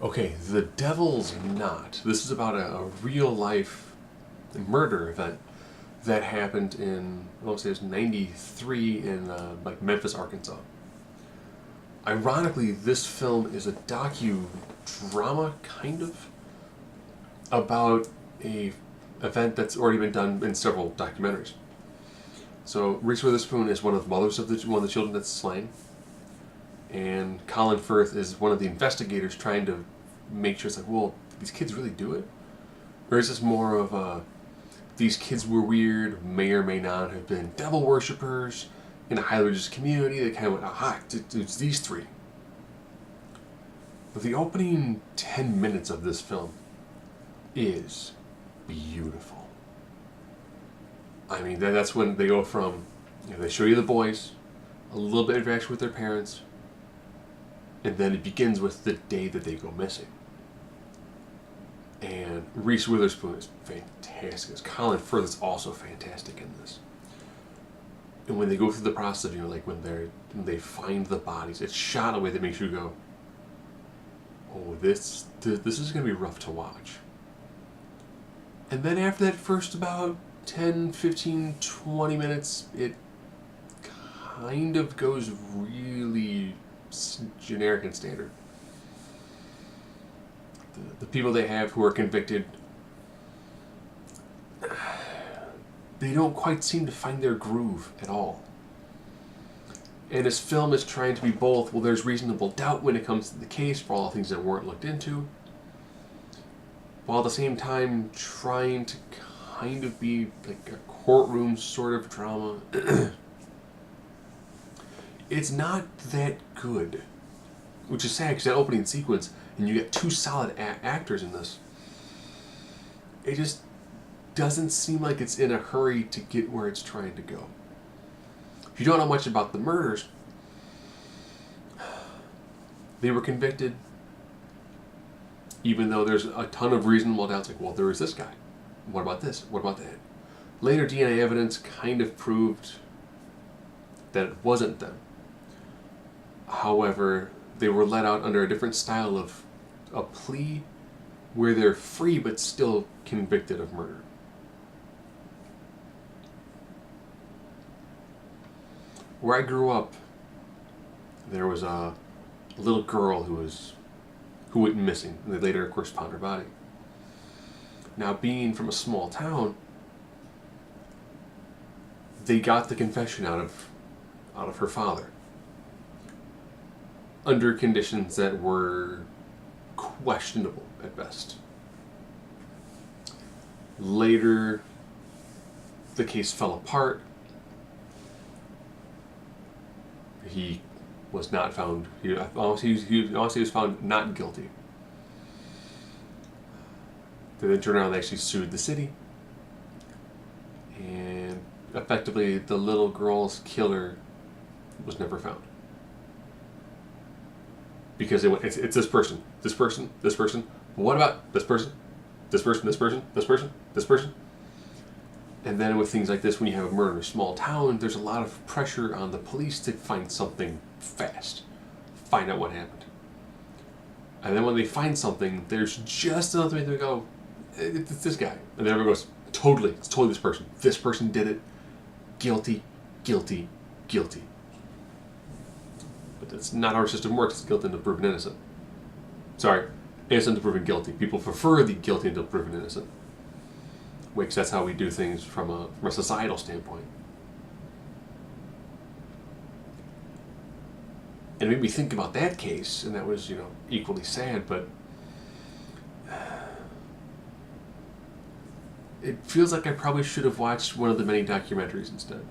Okay, The Devil's Knot. This is about a real life murder event that happened in, I want to say it was 93 in like Memphis, Arkansas. Ironically, this film is a docu-drama, kind of, about a event that's already been done in several documentaries. So Reese Witherspoon is one of the mothers of one of the children that's slain, and Colin Firth is one of the investigators trying to make sure it's like, well, these kids really do it, or is this more of a these kids were weird, may or may not have been devil worshippers in a highly religious community that kind of went, aha, it's these three. But the opening 10 minutes of this film is beautiful. I mean, that's when they go from, they show you the boys, a little bit of interaction with their parents, and then it begins with the day that they go missing. And Reese Witherspoon is fantastic. Colin Firth is also fantastic in this. And when they go through the process of, like when they find the bodies, it's shot in a way that makes you go, oh, this is going to be rough to watch. And then after that first about 10, 15, 20 minutes, it kind of goes really generic and standard. The people they have who are convicted, they don't quite seem to find their groove at all. And this film is trying to be both, well, there's reasonable doubt when it comes to the case for all the things that weren't looked into, while at the same time trying to kind of be like a courtroom sort of drama. It's not that good, which is sad because that opening sequence, and you get two solid actors in this, it just doesn't seem like it's in a hurry to get where it's trying to go. If you don't know much about the murders, they were convicted even though there's a ton of reasonable doubts, like, well, there was this guy. What about this? What about that? Later DNA evidence kind of proved that it wasn't them. However, they were let out under a different style of a plea where they're free but still convicted of murder. Where I grew up, there was a little girl who went missing, and they later, of course, found her body. Now, being from a small town, they got the confession out of her father under conditions that were questionable at best. Later, the case fell apart. He was not found. He was found not guilty. They then turned around and actually sued the city, and effectively, the little girl's killer was never found. Because it's this person, this person, this person. But what about this person, this person, this person, this person, this person? And then with things like this, when you have a murder in a small town, there's a lot of pressure on the police to find something fast, find out what happened. And then when they find something, there's just enough to go, it's this guy. And then everyone goes, totally, it's totally this person. This person did it. Guilty, guilty, guilty. But that's not how our system works. It's guilty until proven innocent. Sorry, innocent until proven guilty. People prefer the guilty until proven innocent. Because that's how we do things from a societal standpoint. And it made me think about that case, and that was, equally sad, but it feels like I probably should have watched one of the many documentaries instead.